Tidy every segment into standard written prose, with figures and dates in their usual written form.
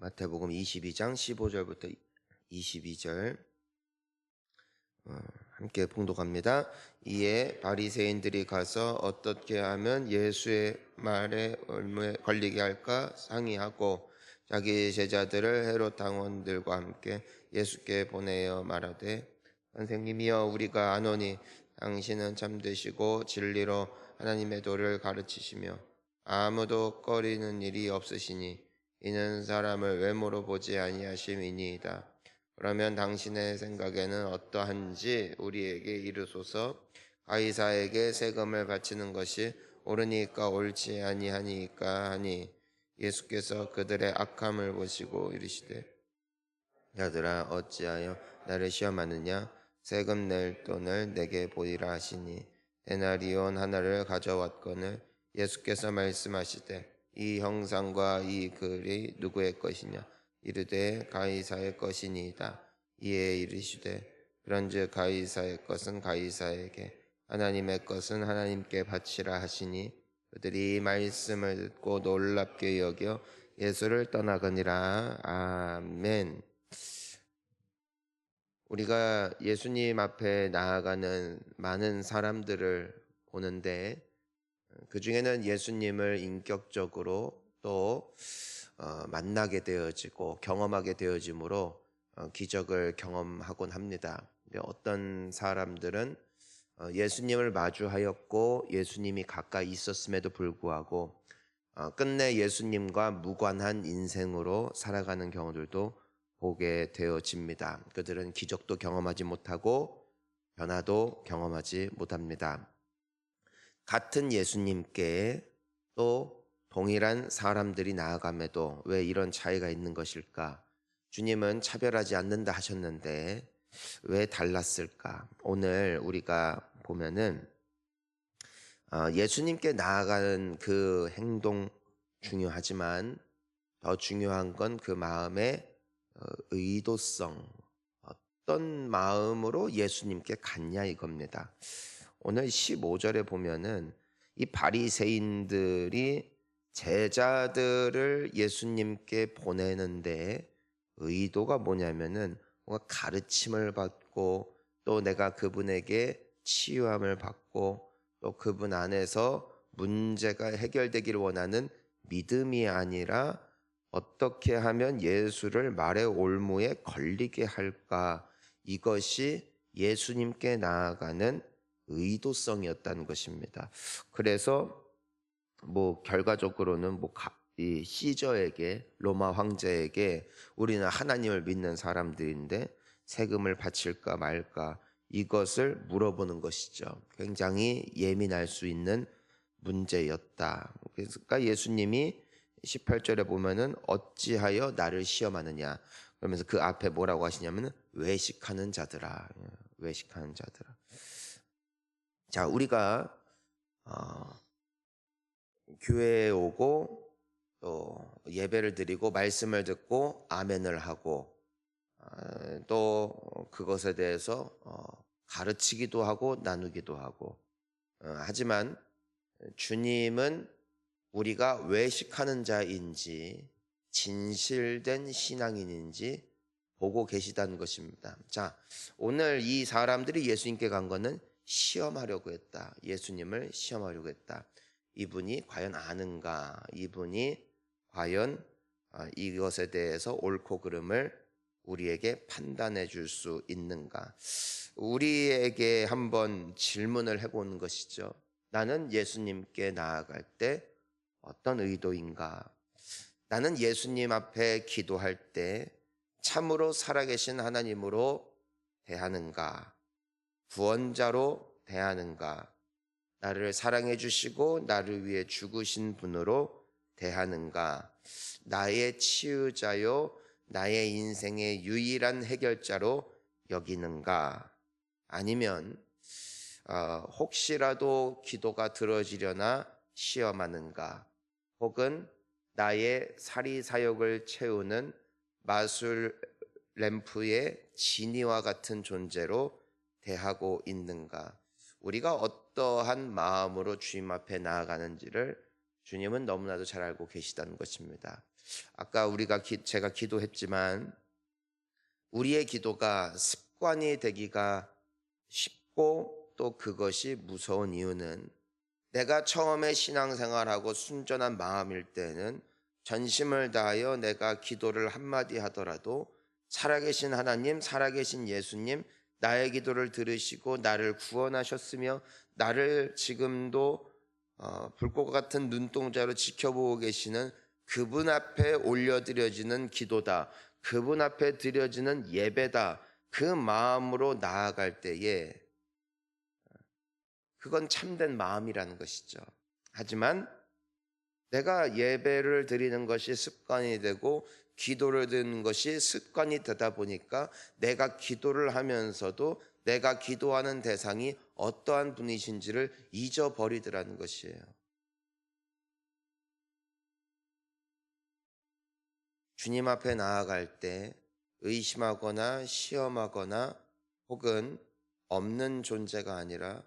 마태복음 22장 15절부터 22절 함께 봉독합니다. 이에 바리새인들이 가서 어떻게 하면 예수의 말에 올무에 걸리게 할까 상의하고 자기 제자들을 헤롯 당원들과 함께 예수께 보내어 말하되, 선생님이여, 우리가 아노니 당신은 참되시고 진리로 하나님의 도를 가르치시며 아무도 꺼리는 일이 없으시니 이는 사람을 외모로 보지 아니하심이니이다. 그러면 당신의 생각에는 어떠한지 우리에게 이르소서. 가이사에게 세금을 바치는 것이 옳으니까 옳지 아니하니까 하니, 예수께서 그들의 악함을 보시고 이르시되, 야들아, 어찌하여 나를 시험하느냐? 세금 낼 돈을 내게 보이라 하시니, 데나리온 하나를 가져왔거늘 예수께서 말씀하시되, 이 형상과 이 글이 누구의 것이냐? 이르되 가이사의 것이니이다. 이에 이르시되, 그런즉 가이사의 것은 가이사에게, 하나님의 것은 하나님께 바치라 하시니, 그들이 말씀을 듣고 놀랍게 여겨 예수를 떠나거니라. 아멘. 우리가 예수님 앞에 나아가는 많은 사람들을 보는데, 그 중에는 예수님을 인격적으로 또 만나게 되어지고 경험하게 되어짐으로 기적을 경험하곤 합니다. 근데 어떤 사람들은 예수님을 마주하였고 예수님이 가까이 있었음에도 불구하고 끝내 예수님과 무관한 인생으로 살아가는 경우들도 보게 되어집니다. 그들은 기적도 경험하지 못하고 변화도 경험하지 못합니다. 같은 예수님께 또 동일한 사람들이 나아감에도 왜 이런 차이가 있는 것일까? 주님은 차별하지 않는다 하셨는데 왜 달랐을까? 오늘 우리가 보면은 예수님께 나아가는 그 행동 중요하지만 더 중요한 건 그 마음의 의도성, 어떤 마음으로 예수님께 갔냐 이겁니다. 오늘 15절에 보면은 이 바리새인들이 제자들을 예수님께 보내는데 의도가 뭐냐면은 뭔가 가르침을 받고 또 내가 그분에게 치유함을 받고 또 그분 안에서 문제가 해결되기를 원하는 믿음이 아니라 어떻게 하면 예수를 말의 올무에 걸리게 할까, 이것이 예수님께 나아가는 의도성이었다는 것입니다. 그래서 결과적으로는 이 시저에게, 로마 황제에게 우리는 하나님을 믿는 사람들인데 세금을 바칠까 말까 이것을 물어보는 것이죠. 굉장히 예민할 수 있는 문제였다. 그러니까 예수님이 18절에 보면은 어찌하여 나를 시험하느냐 그러면서 그 앞에 뭐라고 하시냐면은 외식하는 자들아, 외식하는 자들아. 자, 우리가 교회에 오고 또 예배를 드리고 말씀을 듣고 아멘을 하고 또 그것에 대해서 가르치기도 하고 나누기도 하고 하지만 주님은 우리가 외식하는 자인지 진실된 신앙인인지 보고 계시다는 것입니다. 자, 오늘 이 사람들이 예수님께 간 거는 시험하려고 했다. 예수님을 시험하려고 했다. 이분이 과연 아는가? 이분이 과연 이것에 대해서 옳고 그름을 우리에게 판단해 줄 수 있는가? 우리에게 한번 질문을 해보는 것이죠. 나는 예수님께 나아갈 때 어떤 의도인가? 나는 예수님 앞에 기도할 때 참으로 살아계신 하나님으로 대하는가? 구원자로 대하는가? 나를 사랑해 주시고 나를 위해 죽으신 분으로 대하는가? 나의 치유자요, 나의 인생의 유일한 해결자로 여기는가? 아니면 혹시라도 기도가 들어지려나 시험하는가? 혹은 나의 사리사욕을 채우는 마술 램프의 진이와 같은 존재로 대하고 있는가? 우리가 어떠한 마음으로 주님 앞에 나아가는지를 주님은 너무나도 잘 알고 계시다는 것입니다. 아까 제가 기도했지만 우리의 기도가 습관이 되기가 쉽고 또 그것이 무서운 이유는 내가 처음에 신앙생활하고 순전한 마음일 때는 전심을 다하여 내가 기도를 한마디 하더라도 살아계신 하나님, 살아계신 예수님, 나의 기도를 들으시고 나를 구원하셨으며 나를 지금도 불꽃 같은 눈동자로 지켜보고 계시는 그분 앞에 올려드려지는 기도다. 그분 앞에 드려지는 예배다. 그 마음으로 나아갈 때에 그건 참된 마음이라는 것이죠. 하지만 내가 예배를 드리는 것이 습관이 되고 기도를 드리는 것이 습관이 되다 보니까 내가 기도를 하면서도 내가 기도하는 대상이 어떠한 분이신지를 잊어버리더라는 것이에요. 주님 앞에 나아갈 때 의심하거나 시험하거나 혹은 없는 존재가 아니라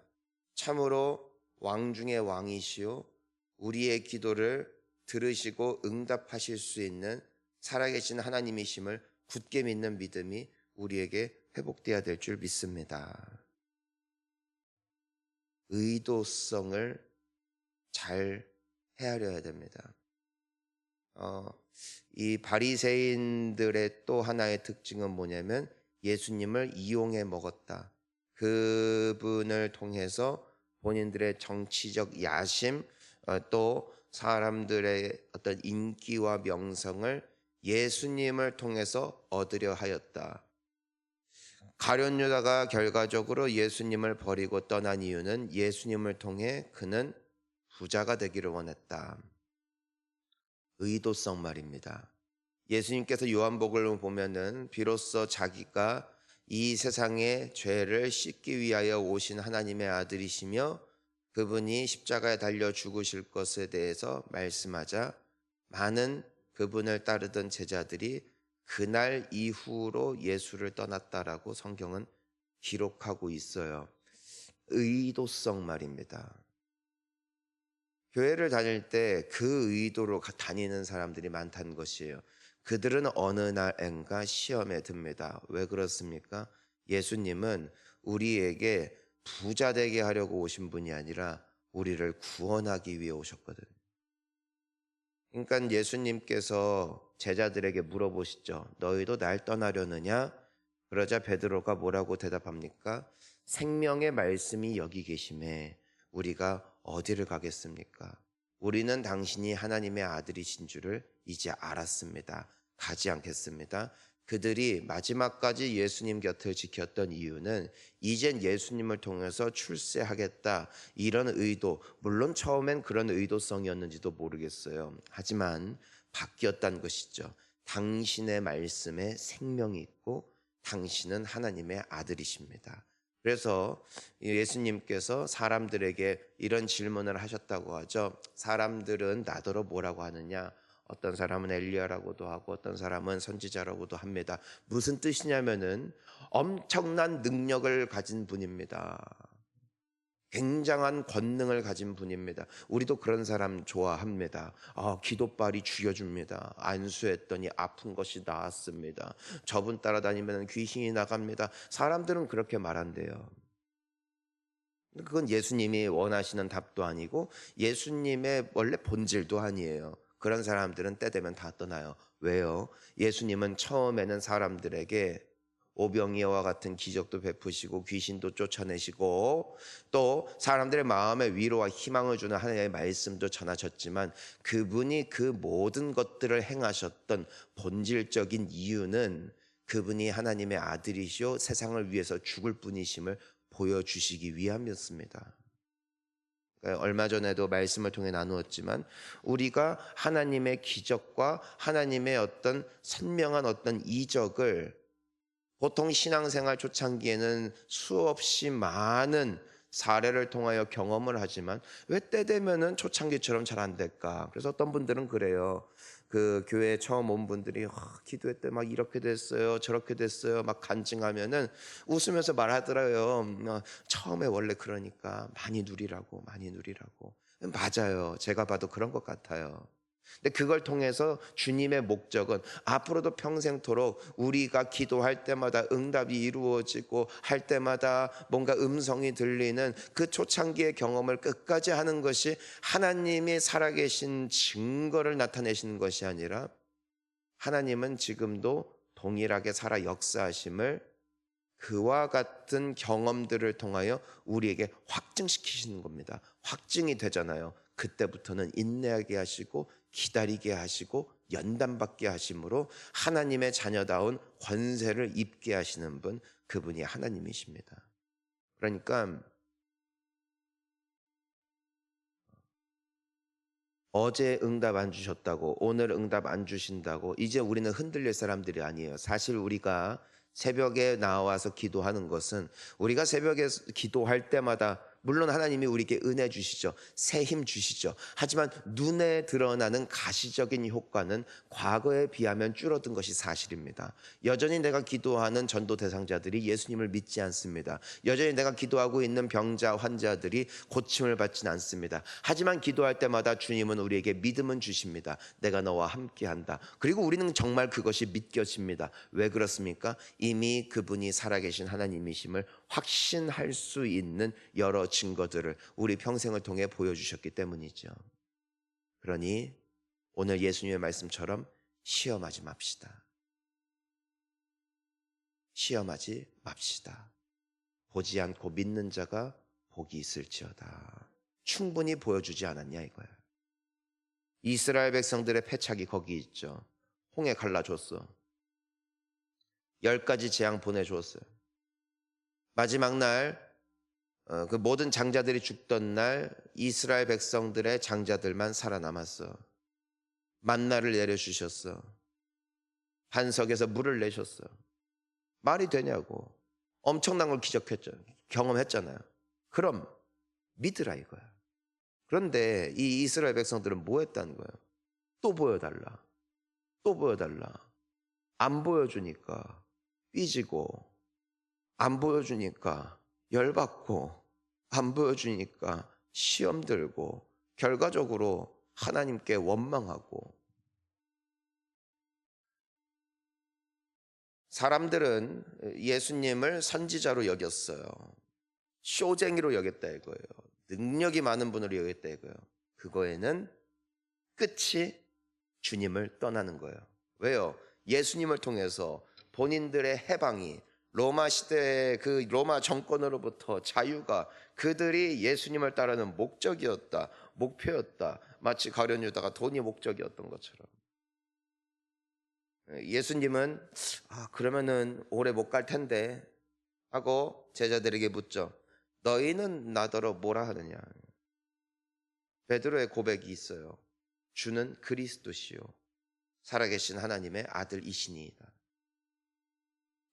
참으로 왕 중의 왕이시요 우리의 기도를 들으시고 응답하실 수 있는 살아계신 하나님이심을 굳게 믿는 믿음이 우리에게 회복되어야 될 줄 믿습니다. 의도성을 잘 헤아려야 됩니다. 이 바리새인들의 또 하나의 특징은 뭐냐면 예수님을 이용해 먹었다. 그분을 통해서 본인들의 정치적 야심, 또 사람들의 어떤 인기와 명성을 예수님을 통해서 얻으려 하였다. 가룟 유다가 결과적으로 예수님을 버리고 떠난 이유는 예수님을 통해 그는 부자가 되기를 원했다. 의도성 말입니다. 예수님께서 요한복음을 보면은 비로소 자기가 이 세상의 죄를 씻기 위하여 오신 하나님의 아들이시며 그분이 십자가에 달려 죽으실 것에 대해서 말씀하자 많은 그분을 따르던 제자들이 그날 이후로 예수를 떠났다라고 성경은 기록하고 있어요. 의도성 말입니다. 교회를 다닐 때 그 의도로 다니는 사람들이 많다는 것이에요. 그들은 어느 날엔가 시험에 듭니다. 왜 그렇습니까? 예수님은 우리에게 부자 되게 하려고 오신 분이 아니라 우리를 구원하기 위해 오셨거든요. 그러니까 예수님께서 제자들에게 물어보시죠. 너희도 날 떠나려느냐? 그러자 베드로가 뭐라고 대답합니까? 생명의 말씀이 여기 계심에 우리가 어디를 가겠습니까? 우리는 당신이 하나님의 아들이신 줄을 이제 알았습니다. 가지 않겠습니다. 그들이 마지막까지 예수님 곁을 지켰던 이유는 이젠 예수님을 통해서 출세하겠다 이런 의도, 물론 처음엔 그런 의도성이었는지도 모르겠어요. 하지만 바뀌었다는 것이죠. 당신의 말씀에 생명이 있고 당신은 하나님의 아들이십니다. 그래서 예수님께서 사람들에게 이런 질문을 하셨다고 하죠. 사람들은 나더러 뭐라고 하느냐? 어떤 사람은 엘리야라고도 하고 어떤 사람은 선지자라고도 합니다. 무슨 뜻이냐면은 엄청난 능력을 가진 분입니다. 굉장한 권능을 가진 분입니다. 우리도 그런 사람 좋아합니다. 기도빨이 죽여줍니다. 안수했더니 아픈 것이 나았습니다. 저분 따라다니면 귀신이 나갑니다. 사람들은 그렇게 말한대요. 그건 예수님이 원하시는 답도 아니고 예수님의 원래 본질도 아니에요. 그런 사람들은 때 되면 다 떠나요. 왜요? 예수님은 처음에는 사람들에게 오병이어와 같은 기적도 베푸시고 귀신도 쫓아내시고 또 사람들의 마음에 위로와 희망을 주는 하나님의 말씀도 전하셨지만 그분이 그 모든 것들을 행하셨던 본질적인 이유는 그분이 하나님의 아들이시오 세상을 위해서 죽을 분이심을 보여주시기 위함이었습니다. 얼마 전에도 말씀을 통해 나누었지만 우리가 하나님의 기적과 하나님의 어떤 선명한 어떤 이적을 보통 신앙생활 초창기에는 수없이 많은 사례를 통하여 경험을 하지만 왜 때 되면은 초창기처럼 잘 안 될까? 그래서 어떤 분들은 그래요. 그 교회에 처음 온 분들이 기도회 때 막 이렇게 됐어요, 저렇게 됐어요, 막 간증하면은 웃으면서 말하더라고요. 처음에 원래 그러니까 많이 누리라고, 많이 누리라고. 맞아요. 제가 봐도 그런 것 같아요. 근데 그걸 통해서 주님의 목적은 앞으로도 평생토록 우리가 기도할 때마다 응답이 이루어지고 할 때마다 뭔가 음성이 들리는 그 초창기의 경험을 끝까지 하는 것이 하나님이 살아계신 증거를 나타내시는 것이 아니라 하나님은 지금도 동일하게 살아 역사하심을 그와 같은 경험들을 통하여 우리에게 확증시키시는 겁니다. 확증이 되잖아요. 그때부터는 인내하게 하시고 기다리게 하시고 연단받게 하심으로 하나님의 자녀다운 권세를 입게 하시는 분, 그분이 하나님이십니다. 그러니까 어제 응답 안 주셨다고, 오늘 응답 안 주신다고 이제 우리는 흔들릴 사람들이 아니에요. 사실 우리가 새벽에 나와서 기도하는 것은 우리가 새벽에 기도할 때마다 물론 하나님이 우리에게 은혜 주시죠. 새 힘 주시죠. 하지만 눈에 드러나는 가시적인 효과는 과거에 비하면 줄어든 것이 사실입니다. 여전히 내가 기도하는 전도 대상자들이 예수님을 믿지 않습니다. 여전히 내가 기도하고 있는 병자, 환자들이 고침을 받지는 않습니다. 하지만 기도할 때마다 주님은 우리에게 믿음은 주십니다. 내가 너와 함께한다. 그리고 우리는 정말 그것이 믿겨집니다. 왜 그렇습니까? 이미 그분이 살아계신 하나님이심을 확신할 수 있는 여러 증거들을 우리 평생을 통해 보여주셨기 때문이죠. 그러니 오늘 예수님의 말씀처럼 시험하지 맙시다. 시험하지 맙시다. 보지 않고 믿는 자가 복이 있을지어다. 충분히 보여주지 않았냐 이거야. 이스라엘 백성들의 패착이 거기 있죠. 홍해 갈라줬어. 10가지 재앙 보내줬어요. 마지막 날 그 모든 장자들이 죽던 날 이스라엘 백성들의 장자들만 살아남았어. 만나를 내려주셨어. 반석에서 물을 내셨어. 말이 되냐고. 엄청난 걸 기적했죠. 경험했잖아요. 그럼 믿으라 이거야. 그런데 이 이스라엘 백성들은 뭐 했다는 거예요? 또 보여달라. 또 보여달라. 안 보여주니까 삐지고, 안 보여주니까 열받고, 안 보여주니까 시험 들고, 결과적으로 하나님께 원망하고. 사람들은 예수님을 선지자로 여겼어요. 쇼쟁이로 여겼다 이거예요. 능력이 많은 분으로 여겼다 이거예요. 그거에는 끝이 주님을 떠나는 거예요. 왜요? 예수님을 통해서 본인들의 해방이 로마 시대의 그 로마 정권으로부터 자유가 그들이 예수님을 따르는 목적이었다, 목표였다. 마치 가룟 유다가 돈이 목적이었던 것처럼. 예수님은 그러면은 오래 못 갈 텐데 하고 제자들에게 묻죠. 너희는 나더러 뭐라 하느냐? 베드로의 고백이 있어요. 주는 그리스도시요 살아계신 하나님의 아들이시니이다.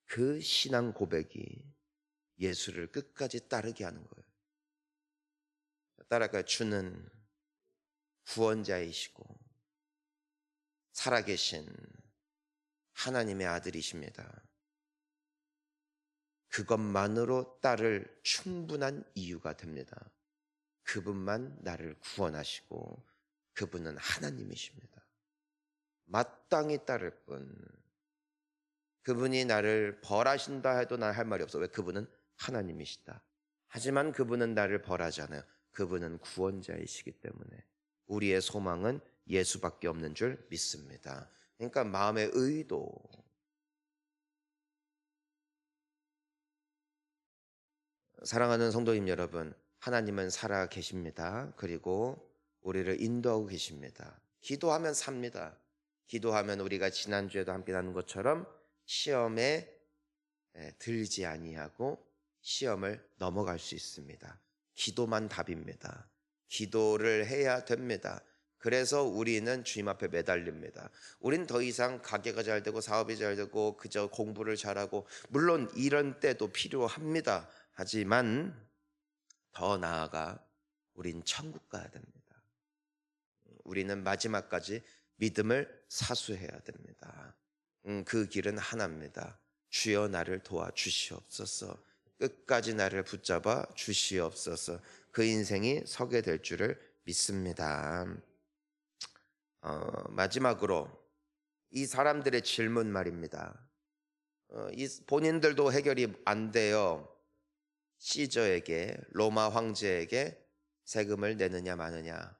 그 신앙 고백이 예수를 끝까지 따르게 하는 거예요. 따라가 주는 구원자이시고 살아계신 하나님의 아들이십니다. 그것만으로 따를 충분한 이유가 됩니다. 그분만 나를 구원하시고 그분은 하나님이십니다. 마땅히 따를 뿐. 그분이 나를 벌하신다 해도 난 할 말이 없어. 왜? 그분은 하나님이시다. 하지만 그분은 나를 벌하지 않아요. 그분은 구원자이시기 때문에 우리의 소망은 예수밖에 없는 줄 믿습니다. 그러니까 마음의 의도. 사랑하는 성도님 여러분, 하나님은 살아 계십니다. 그리고 우리를 인도하고 계십니다. 기도하면 삽니다. 기도하면 우리가 지난주에도 함께 나눈 것처럼 시험에 들지 아니하고 시험을 넘어갈 수 있습니다. 기도만 답입니다. 기도를 해야 됩니다. 그래서 우리는 주님 앞에 매달립니다. 우린 더 이상 가게가 잘 되고 사업이 잘 되고 그저 공부를 잘하고 물론 이런 때도 필요합니다. 하지만 더 나아가 우린 천국 가야 됩니다. 우리는 마지막까지 믿음을 사수해야 됩니다. 그 길은 하나입니다. 주여 나를 도와주시옵소서. 끝까지 나를 붙잡아 주시옵소서. 그 인생이 서게 될 줄을 믿습니다. 마지막으로 이 사람들의 질문 말입니다. 이 본인들도 해결이 안 돼요. 시저에게, 로마 황제에게 세금을 내느냐 마느냐.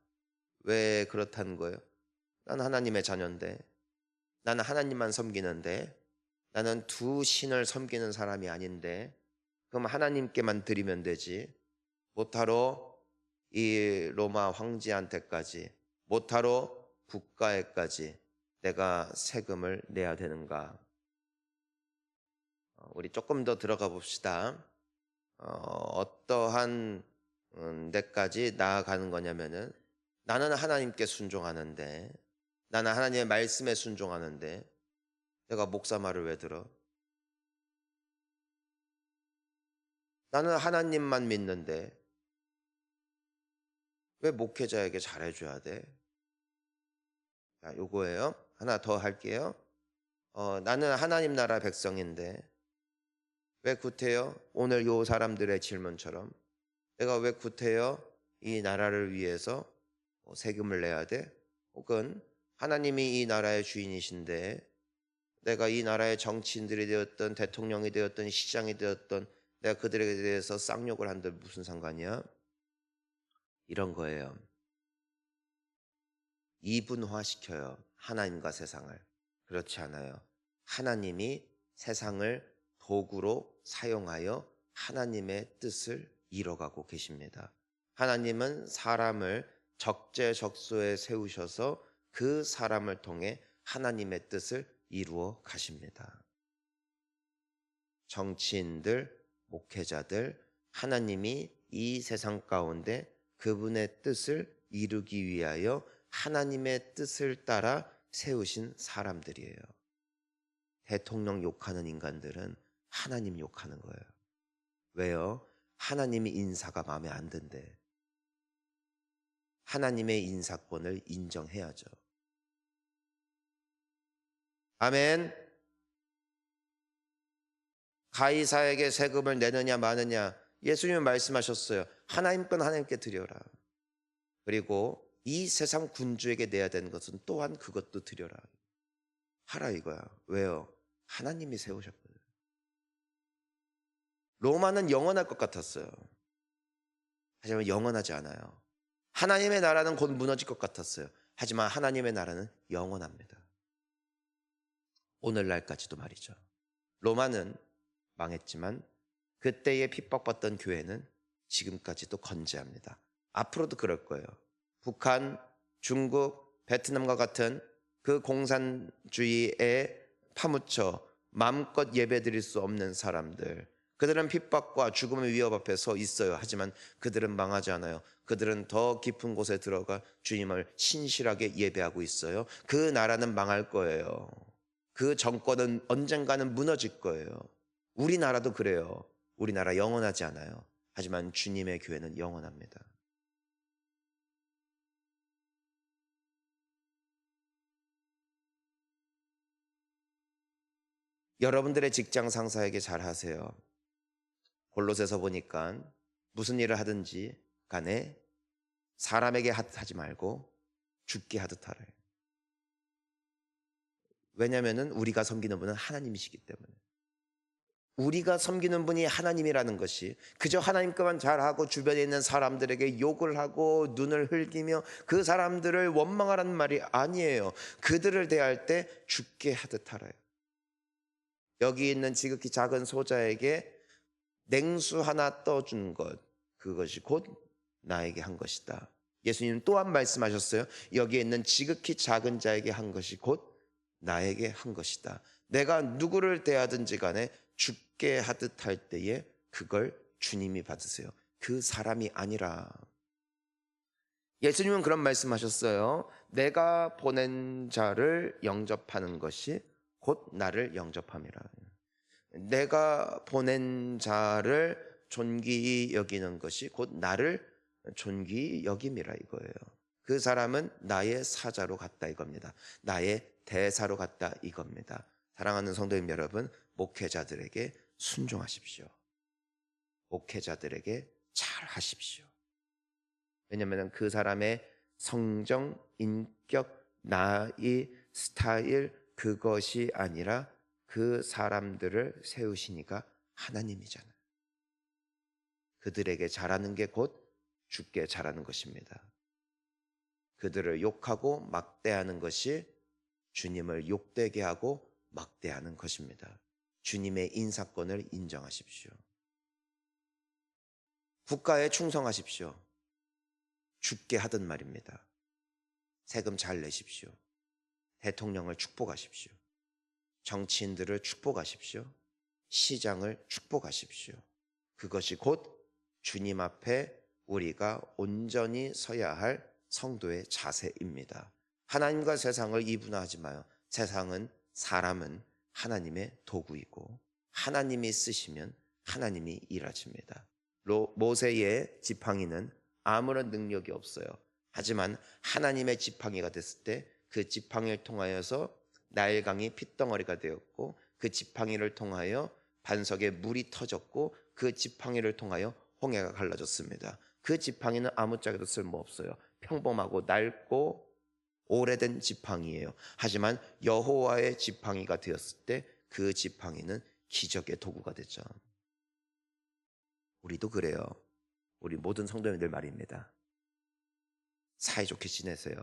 왜 그렇다는 거예요? 난 하나님의 자녀인데, 나는 하나님만 섬기는데, 나는 두 신을 섬기는 사람이 아닌데, 그럼 하나님께만 드리면 되지. 못하러 이 로마 황제한테까지, 못하러 국가에까지 내가 세금을 내야 되는가? 우리 조금 더 들어가 봅시다. 어떠한 데까지 나아가는 거냐면은, 나는 하나님께 순종하는데, 나는 하나님의 말씀에 순종하는데 내가 목사 말을 왜 들어? 나는 하나님만 믿는데 왜 목회자에게 잘해줘야 돼? 자, 요거예요. 하나 더 할게요. 나는 하나님 나라 백성인데 왜 구태여? 오늘 요 사람들의 질문처럼 내가 왜 구태여 이 나라를 위해서 세금을 내야 돼? 혹은 하나님이 이 나라의 주인이신데 내가 이 나라의 정치인들이 되었던 대통령이 되었던 시장이 되었던 내가 그들에 대해서 쌍욕을 한들 무슨 상관이야? 이런 거예요. 이분화시켜요. 하나님과 세상을. 그렇지 않아요. 하나님이 세상을 도구로 사용하여 하나님의 뜻을 이뤄가고 계십니다. 하나님은 사람을 적재적소에 세우셔서 그 사람을 통해 하나님의 뜻을 이루어 가십니다. 정치인들, 목회자들, 하나님이 이 세상 가운데 그분의 뜻을 이루기 위하여 하나님의 뜻을 따라 세우신 사람들이에요. 대통령 욕하는 인간들은 하나님 욕하는 거예요. 왜요? 하나님의 인사가 마음에 안 든대. 하나님의 인사권을 인정해야죠. 아멘. 가이사에게 세금을 내느냐 마느냐, 예수님은 말씀하셨어요. 하나님 건 하나님께 드려라. 그리고 이 세상 군주에게 내야 되는 것은 또한 그것도 드려라. 하라 이거야. 왜요? 하나님이 세우셨거든요. 로마는 영원할 것 같았어요. 하지만 영원하지 않아요. 하나님의 나라는 곧 무너질 것 같았어요. 하지만 하나님의 나라는 영원합니다. 오늘날까지도 말이죠. 로마는 망했지만 그때에 핍박받던 교회는 지금까지도 건재합니다. 앞으로도 그럴 거예요. 북한, 중국, 베트남과 같은 그 공산주의에 파묻혀 마음껏 예배드릴 수 없는 사람들, 그들은 핍박과 죽음의 위협 앞에 서 있어요. 하지만 그들은 망하지 않아요. 그들은 더 깊은 곳에 들어가 주님을 신실하게 예배하고 있어요. 그 나라는 망할 거예요. 그 정권은 언젠가는 무너질 거예요. 우리나라도 그래요. 우리나라 영원하지 않아요. 하지만 주님의 교회는 영원합니다. 여러분들의 직장 상사에게 잘하세요. 골로새서 보니까 무슨 일을 하든지 간에 사람에게 하지 말고 죽게 하듯 하래요. 왜냐하면 우리가 섬기는 분은 하나님이시기 때문에. 우리가 섬기는 분이 하나님이라는 것이 그저 하나님 것만 잘하고 주변에 있는 사람들에게 욕을 하고 눈을 흘기며 그 사람들을 원망하라는 말이 아니에요. 그들을 대할 때 죽게 하듯 하래요. 여기 있는 지극히 작은 소자에게 냉수 하나 떠준 것, 그것이 곧 나에게 한 것이다. 예수님 또한 말씀하셨어요. 여기에 있는 지극히 작은 자에게 한 것이 곧 나에게 한 것이다. 내가 누구를 대하든지 간에 죽게 하듯 할 때에 그걸 주님이 받으세요. 그 사람이 아니라. 예수님은 그런 말씀하셨어요. 내가 보낸 자를 영접하는 것이 곧 나를 영접함이라. 내가 보낸 자를 존귀히 여기는 것이 곧 나를 존귀히 여김이라 이거예요. 그 사람은 나의 사자로 같다 이겁니다. 나의 대사로 같다 이겁니다. 사랑하는 성도님 여러분, 목회자들에게 순종하십시오. 목회자들에게 잘하십시오. 왜냐하면 그 사람의 성정, 인격, 나의 스타일 그것이 아니라 그 사람들을 세우시니까 하나님이잖아요. 그들에게 잘하는 게 곧 주께 잘하는 것입니다. 그들을 욕하고 막대하는 것이 주님을 욕되게 하고 막대하는 것입니다. 주님의 인사권을 인정하십시오. 국가에 충성하십시오. 죽게 하든 말입니다. 세금 잘 내십시오. 대통령을 축복하십시오. 정치인들을 축복하십시오. 시장을 축복하십시오. 그것이 곧 주님 앞에 우리가 온전히 서야 할 성도의 자세입니다. 하나님과 세상을 이분화하지 마요. 사람은 하나님의 도구이고 하나님이 쓰시면 하나님이 일하십니다. 모세의 지팡이는 아무런 능력이 없어요. 하지만 하나님의 지팡이가 됐을 때 그 지팡이를 통하여서 나일강이 핏덩어리가 되었고 그 지팡이를 통하여 반석에 물이 터졌고 그 지팡이를 통하여 홍해가 갈라졌습니다. 그 지팡이는 아무짝에도 쓸모없어요. 평범하고 낡고 오래된 지팡이에요. 하지만 여호와의 지팡이가 되었을 때 그 지팡이는 기적의 도구가 되죠. 우리도 그래요. 우리 모든 성도님들 말입니다. 사이좋게 지내세요.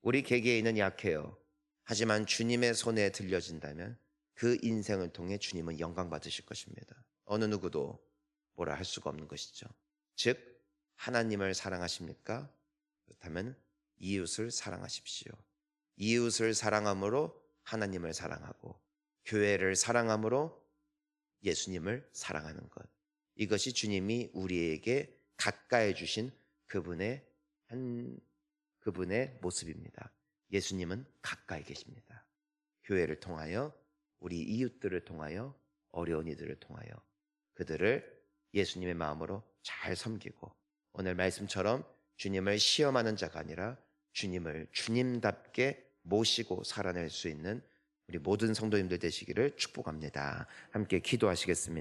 우리 개개인은 약해요. 하지만 주님의 손에 들려진다면 그 인생을 통해 주님은 영광 받으실 것입니다. 어느 누구도 뭐라 할 수가 없는 것이죠. 즉 하나님을 사랑하십니까? 그렇다면 이웃을 사랑하십시오. 이웃을 사랑함으로 하나님을 사랑하고 교회를 사랑함으로 예수님을 사랑하는 것. 이것이 주님이 우리에게 가까이 주신 그분의 모습입니다. 예수님은 가까이 계십니다. 교회를 통하여 우리 이웃들을 통하여 어려운 이들을 통하여 그들을 예수님의 마음으로 잘 섬기고 오늘 말씀처럼 주님을 시험하는 자가 아니라 주님을 주님답게 모시고 살아낼 수 있는 우리 모든 성도님들 되시기를 축복합니다. 함께 기도하시겠습니다.